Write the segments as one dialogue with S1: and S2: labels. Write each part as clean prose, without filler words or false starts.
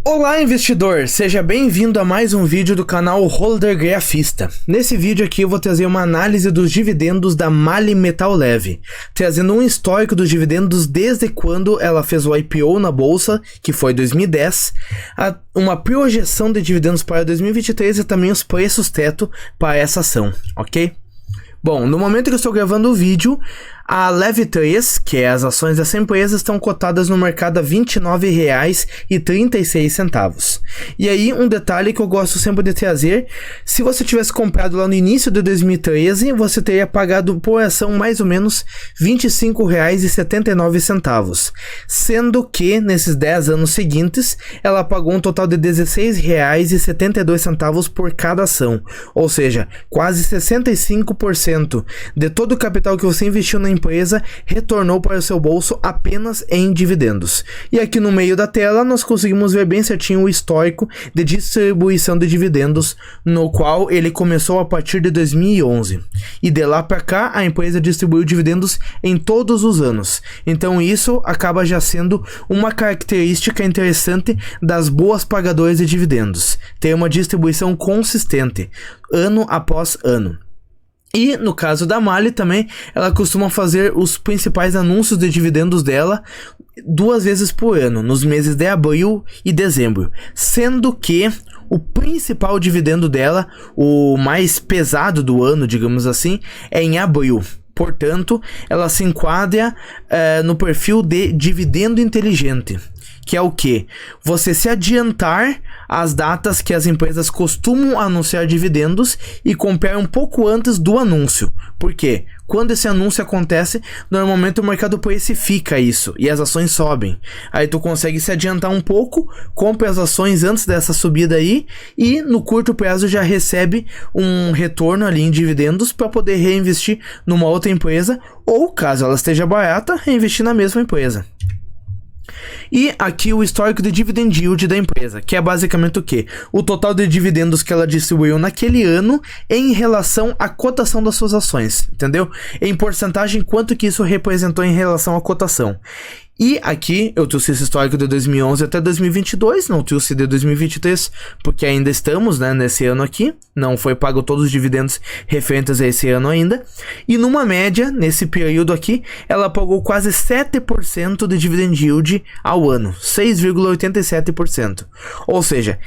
S1: Olá investidor, seja bem-vindo a mais um vídeo do canal Holder Grafista. Nesse vídeo aqui eu vou trazer uma análise dos dividendos da MAHLE Metal Leve, trazendo um histórico dos dividendos desde quando ela fez o IPO na bolsa, que foi 2010, uma projeção de dividendos para 2023 e também os preços teto para essa ação, ok? Bom, no momento que eu estou gravando o vídeo, a Leve 3, que é as ações dessa empresa, estão cotadas no mercado a R$ 29,36. E aí, um detalhe que eu gosto sempre de trazer, se você tivesse comprado lá no início de 2013, você teria pagado por ação mais ou menos R$ 25,79, sendo que, nesses 10 anos seguintes, ela pagou um total de R$ 16,72 por cada ação, ou seja, quase 65% de todo o capital que você investiu na empresa retornou para o seu bolso apenas em dividendos. E aqui no meio da tela nós conseguimos ver bem certinho o histórico de distribuição de dividendos, no qual ele começou a partir de 2011. E de lá para cá a empresa distribuiu dividendos em todos os anos. Então isso acaba já sendo uma característica interessante das boas pagadoras de dividendos, ter uma distribuição consistente, ano após ano. E no caso da MAHLE também, ela costuma fazer os principais anúncios de dividendos dela 2 vezes por ano, nos meses de abril e dezembro, sendo que o principal dividendo dela, o mais pesado do ano, digamos assim, é em abril. Portanto, ela se enquadra no perfil de dividendo inteligente, que é o que? Você se adiantar às datas que as empresas costumam anunciar dividendos e comprar um pouco antes do anúncio. Por quê? Quando esse anúncio acontece, normalmente o mercado precifica isso e as ações sobem. Aí tu consegue se adiantar um pouco, compra as ações antes dessa subida aí e no curto prazo já recebe um retorno ali em dividendos para poder reinvestir numa outra empresa ou, caso ela esteja barata, reinvestir na mesma empresa. E aqui o histórico de dividend yield da empresa, que é basicamente o que? O total de dividendos que ela distribuiu naquele ano em relação à cotação das suas ações, entendeu? Em porcentagem, quanto que isso representou em relação à cotação. E aqui eu trouxe esse histórico de 2011 até 2022, não trouxe de 2023, porque ainda estamos, né, nesse ano aqui, não foi pago todos os dividendos referentes a esse ano ainda, e numa média, nesse período aqui, ela pagou quase 7% de dividend yield ao ano, 6,87%, ou seja,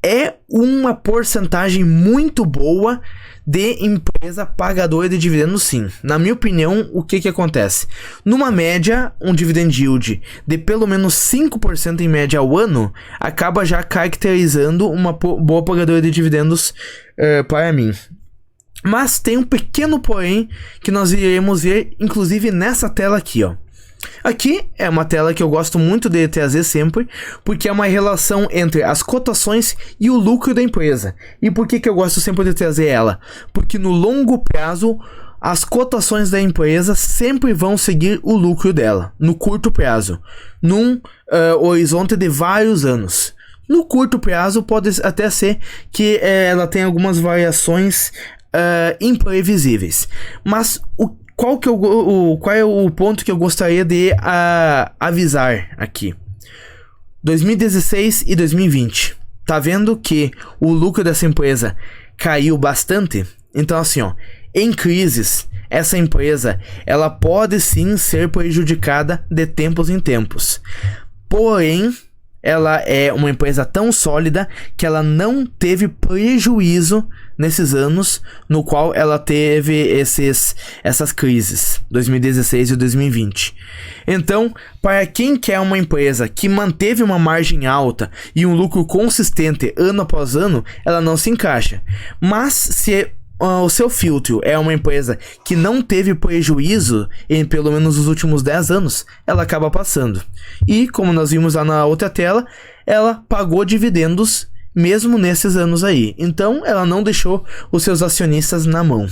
S1: é uma porcentagem muito boa de empresa pagadora de dividendos, sim. Na minha opinião, o que acontece? Numa média, um dividend yield de pelo menos 5% em média ao ano acaba já caracterizando uma boa pagadora de dividendos para mim. Mas tem um pequeno porém que nós iremos ver, inclusive nessa tela aqui, ó. Aqui é uma tela que eu gosto muito de trazer sempre, porque é uma relação entre as cotações e o lucro da empresa. E por que eu gosto sempre de trazer ela? Porque no longo prazo, as cotações da empresa sempre vão seguir o lucro dela, no curto prazo, num horizonte de vários anos. No curto prazo pode até ser que ela tenha algumas variações imprevisíveis, mas qual é o ponto que eu gostaria de avisar aqui? 2016 e 2020. Tá vendo que o lucro dessa empresa caiu bastante? Então assim, ó, em crises, essa empresa, ela pode sim ser prejudicada de tempos em tempos. Porém, ela é uma empresa tão sólida que ela não teve prejuízo nesses anos no qual ela teve essas crises, 2016 e 2020. Então, para quem quer uma empresa que manteve uma margem alta e um lucro consistente ano após ano, ela não se encaixa. Mas se o seu filtro é uma empresa que não teve prejuízo em pelo menos os últimos 10 anos, ela acaba passando. E como nós vimos lá na outra tela, ela pagou dividendos mesmo nesses anos aí. Então ela não deixou os seus acionistas na mão.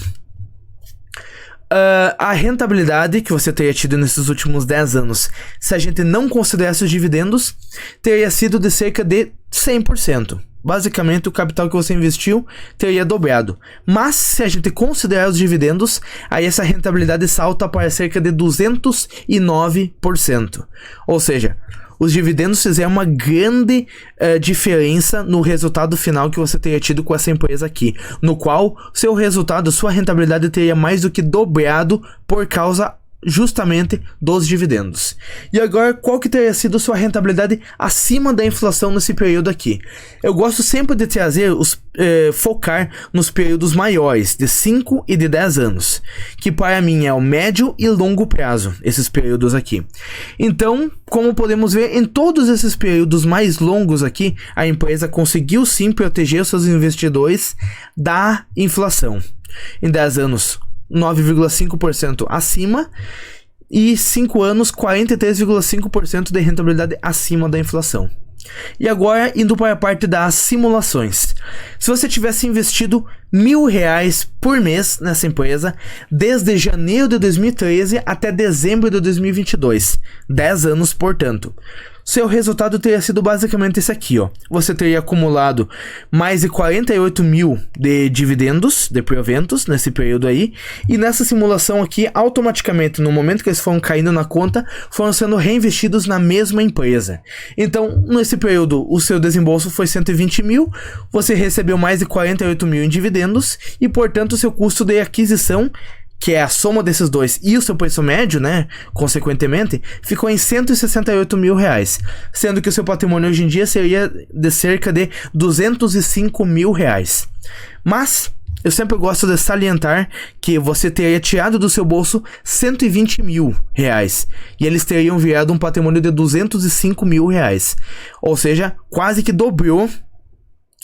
S1: A rentabilidade que você teria tido nesses últimos 10 anos, se a gente não considerasse os dividendos, teria sido de cerca de 100%. Basicamente, o capital que você investiu teria dobrado. Mas, se a gente considerar os dividendos, aí essa rentabilidade salta para cerca de 209%. Ou seja, os dividendos fizeram uma grande diferença no resultado final que você teria tido com essa empresa aqui, no qual seu resultado, sua rentabilidade teria mais do que dobrado por causa justamente dos dividendos. E agora, qual que teria sido sua rentabilidade acima da inflação nesse período aqui? Eu gosto sempre de trazer focar nos períodos maiores, de 5 e de 10 anos, que para mim é o médio e longo prazo, esses períodos aqui. Então, como podemos ver, em todos esses períodos mais longos aqui, a empresa conseguiu sim proteger os seus investidores da inflação. Em 10 anos, 9,5% acima, e 5 anos, 43,5% de rentabilidade acima da inflação. E agora, indo para a parte das simulações. Se você tivesse investido R$1.000 por mês nessa empresa, desde janeiro de 2013 até dezembro de 2022, 10 anos, portanto, seu resultado teria sido basicamente esse aqui, ó. Você teria acumulado mais de 48 mil de dividendos, de proventos, nesse período aí. E nessa simulação aqui, automaticamente, no momento que eles foram caindo na conta, foram sendo reinvestidos na mesma empresa. Então, nesse período, o seu desembolso foi 120 mil, você recebeu mais de 48 mil em dividendos e, portanto, o seu custo de aquisição, que é a soma desses dois, e o seu preço médio, né, consequentemente, ficou em R$168 mil, sendo que o seu patrimônio hoje em dia seria de cerca de R$205 mil. Mas eu sempre gosto de salientar que você teria tirado do seu bolso R$120 mil, e eles teriam virado um patrimônio de R$205 mil, ou seja, quase que dobrou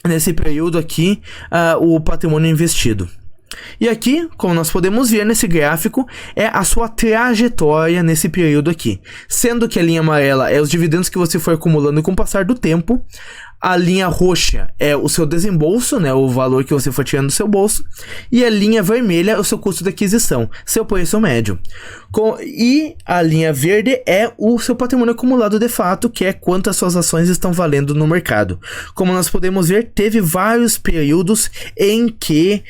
S1: nesse período aqui o patrimônio investido. E aqui, como nós podemos ver nesse gráfico, é a sua trajetória nesse período aqui. Sendo que a linha amarela é os dividendos que você foi acumulando com o passar do tempo. A linha roxa é o seu desembolso, né, o valor que você foi tirando do seu bolso. E a linha vermelha é o seu custo de aquisição, seu preço médio. E a linha verde é o seu patrimônio acumulado de fato, que é quanto as suas ações estão valendo no mercado. Como nós podemos ver, teve vários períodos em que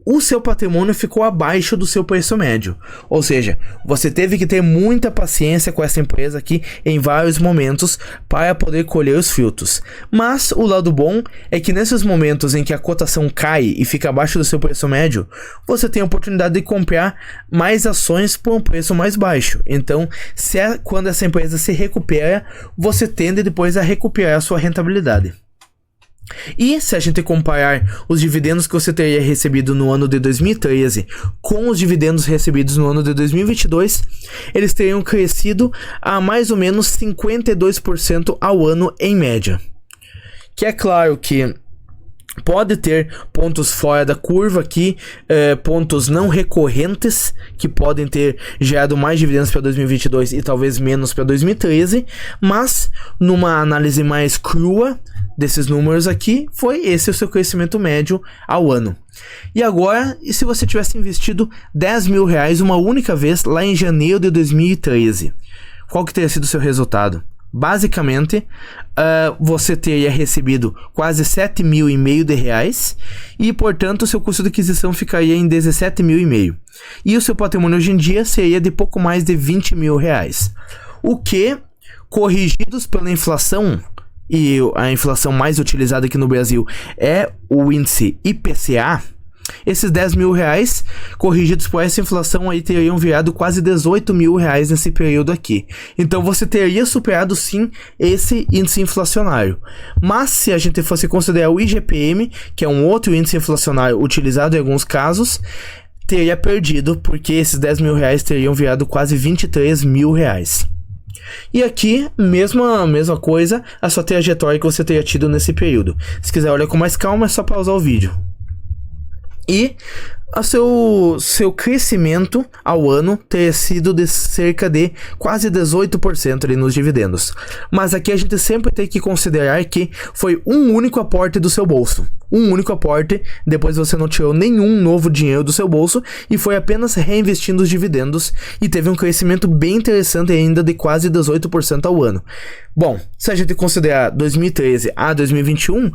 S1: o seu patrimônio ficou abaixo do seu preço médio. Ou seja, você teve que ter muita paciência com essa empresa aqui em vários momentos para poder colher os frutos. Mas o lado bom é que nesses momentos em que a cotação cai e fica abaixo do seu preço médio, você tem a oportunidade de comprar mais ações por um preço mais baixo. Então, quando essa empresa se recupera, você tende depois a recuperar a sua rentabilidade. E se a gente comparar os dividendos que você teria recebido no ano de 2013 com os dividendos recebidos no ano de 2022, eles teriam crescido a mais ou menos 52% ao ano em média. Que é claro que pode ter pontos fora da curva aqui, pontos não recorrentes que podem ter gerado mais dividendos para 2022 e talvez menos para 2013, mas numa análise mais crua desses números aqui, foi esse o seu crescimento médio ao ano. E agora, e se você tivesse investido R$10 mil uma única vez lá em janeiro de 2013? Qual que teria sido o seu resultado? Basicamente, você teria recebido quase R$7,5 mil e, portanto, o seu custo de aquisição ficaria em R$17,5 mil. E o seu patrimônio hoje em dia seria de pouco mais de R$20 mil. O que, corrigidos pela inflação, e a inflação mais utilizada aqui no Brasil é o índice IPCA, esses R$10 mil corrigidos por essa inflação aí teriam virado quase R$18 mil nesse período aqui. Então você teria superado sim esse índice inflacionário. Mas se a gente fosse considerar o IGPM, que é um outro índice inflacionário utilizado em alguns casos, teria perdido, porque esses R$10 mil teriam virado quase R$23 mil. E aqui, mesma coisa, a sua trajetória que você teria tido nesse período. Se quiser olhar com mais calma, é só pausar o vídeo. E o seu crescimento ao ano teria sido de cerca de quase 18% ali nos dividendos. Mas aqui a gente sempre tem que considerar que foi um único aporte do seu bolso. Um único aporte, depois você não tirou nenhum novo dinheiro do seu bolso e foi apenas reinvestindo os dividendos e teve um crescimento bem interessante ainda de quase 18% ao ano. Bom, se a gente considerar 2013 a 2021,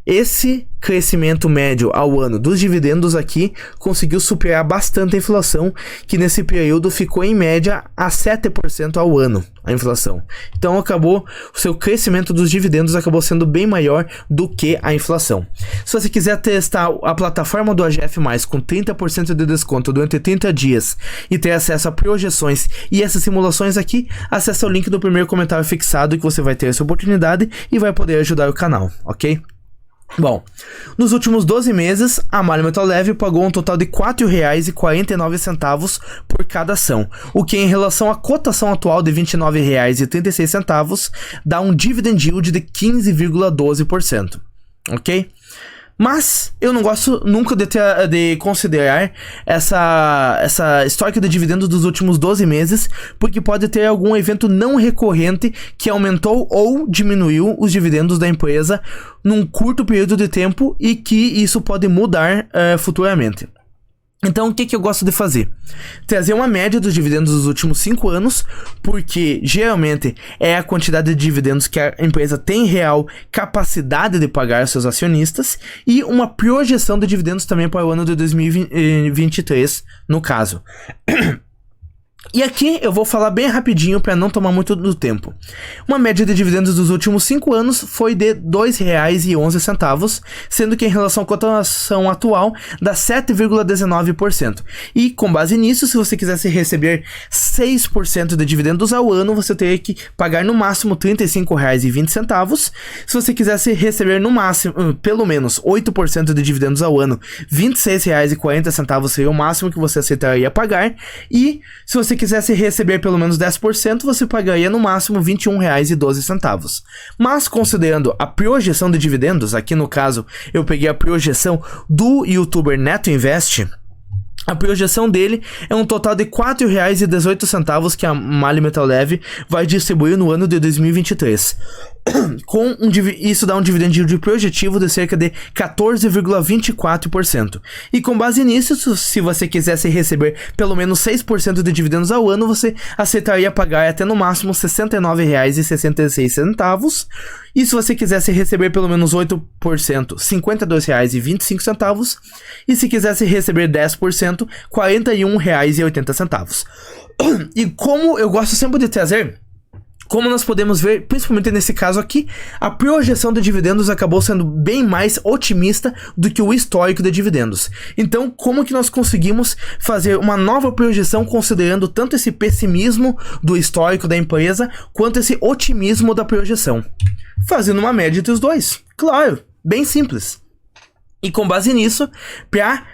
S1: esse crescimento médio ao ano dos dividendos aqui conseguiu superar bastante a inflação, que nesse período ficou em média a 7% ao ano, a inflação. Então o seu crescimento dos dividendos acabou sendo bem maior do que a inflação. Se você quiser testar a plataforma do AGF+, com 30% de desconto durante 30 dias e ter acesso a projeções e essas simulações aqui, acesse o link do primeiro comentário fixado que você vai ter essa oportunidade e vai poder ajudar o canal, ok? Bom, nos últimos 12 meses, a Malha Metal Leve pagou um total de R$ 4,49 por cada ação, o que em relação à cotação atual de R$ 29,36 dá um dividend yield de 15,12%, ok? Mas eu não gosto nunca de considerar essa histórica de dividendos dos últimos 12 meses, porque pode ter algum evento não recorrente que aumentou ou diminuiu os dividendos da empresa num curto período de tempo e que isso pode mudar futuramente. Então, o que eu gosto de fazer? Trazer uma média dos dividendos dos últimos 5 anos, porque geralmente é a quantidade de dividendos que a empresa tem real capacidade de pagar aos seus acionistas, e uma projeção de dividendos também para o ano de 2023, no caso. E aqui eu vou falar bem rapidinho para não tomar muito do tempo. Uma média de dividendos dos últimos 5 anos foi de R$ 2,11, sendo que em relação à cotação atual dá 7,19%. E com base nisso, se você quisesse receber 6% de dividendos ao ano, você teria que pagar no máximo R$ 35,20. Se você quisesse receber no máximo, pelo menos 8% de dividendos ao ano, R$ 26,40 seria o máximo que você aceitaria pagar. E se você quisesse receber pelo menos 10%, você pagaria no máximo R$ 21,12. Mas considerando a projeção de dividendos, aqui no caso eu peguei a projeção do youtuber Neto Invest, a projeção dele é um total de R$ 4,18 que a Malha Metal Leve vai distribuir no ano de 2023. Isso dá um dividend yield projetivo de cerca de 14,24%. E com base nisso, se você quisesse receber pelo menos 6% de dividendos ao ano, você aceitaria pagar até no máximo R$ 69,66. E se você quisesse receber pelo menos 8%, R$ 52,25. E se quisesse receber 10%, R$ 41,80. E como eu gosto sempre de trazer, como nós podemos ver, principalmente nesse caso aqui, a projeção de dividendos acabou sendo bem mais otimista do que o histórico de dividendos. Então, como que nós conseguimos fazer uma nova projeção considerando tanto esse pessimismo do histórico da empresa, quanto esse otimismo da projeção? Fazendo uma média entre os dois. Claro, bem simples. E com base nisso, para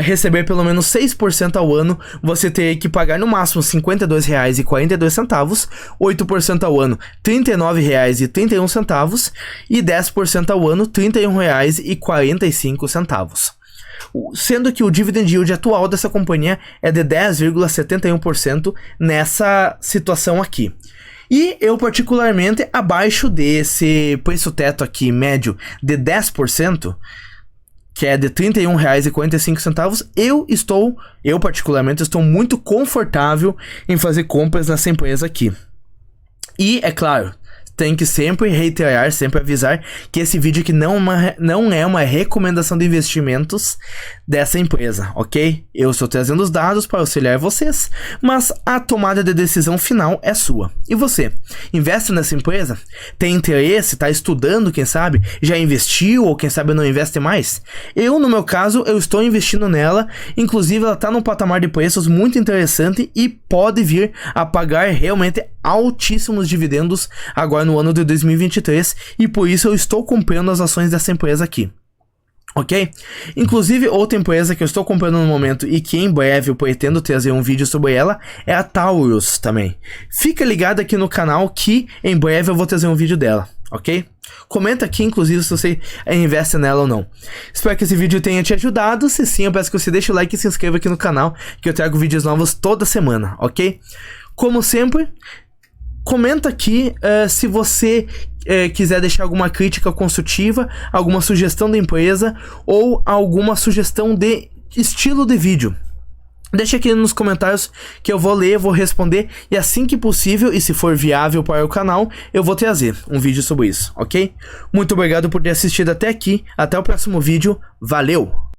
S1: receber pelo menos 6% ao ano, você teria que pagar no máximo R$ 52,42, 8% ao ano R$ 39,31 e 10% ao ano R$ 31,45. Sendo que o dividend yield atual dessa companhia é de 10,71% nessa situação aqui. E eu particularmente, abaixo desse preço teto aqui médio de 10%, que é de R$ 31,45, eu particularmente estou muito confortável em fazer compras nessa empresa aqui. E, é claro, tem que sempre reiterar, sempre avisar que esse vídeo aqui não é uma recomendação de investimentos dessa empresa, ok? Eu estou trazendo os dados para auxiliar vocês, mas a tomada de decisão final é sua. E você, investe nessa empresa? Tem interesse? Está estudando, quem sabe? Já investiu ou quem sabe não investe mais? No meu caso, eu estou investindo nela, inclusive ela está num patamar de preços muito interessante e pode vir a pagar realmente altíssimos dividendos agora no ano de 2023, e por isso eu estou comprando as ações dessa empresa aqui. Ok? Inclusive, outra empresa que eu estou comprando no momento e que em breve eu pretendo trazer um vídeo sobre ela é a Taurus também. Fica ligado aqui no canal que em breve eu vou trazer um vídeo dela, ok? Comenta aqui, inclusive, se você investe nela ou não. Espero que esse vídeo tenha te ajudado. Se sim, eu peço que você deixe o like e se inscreva aqui no canal, que eu trago vídeos novos toda semana, ok? Como sempre, comenta aqui se você quiser deixar alguma crítica construtiva, alguma sugestão da empresa ou alguma sugestão de estilo de vídeo. Deixa aqui nos comentários que eu vou ler, vou responder e assim que possível e se for viável para o canal, eu vou trazer um vídeo sobre isso, ok? Muito obrigado por ter assistido até aqui, até o próximo vídeo, valeu!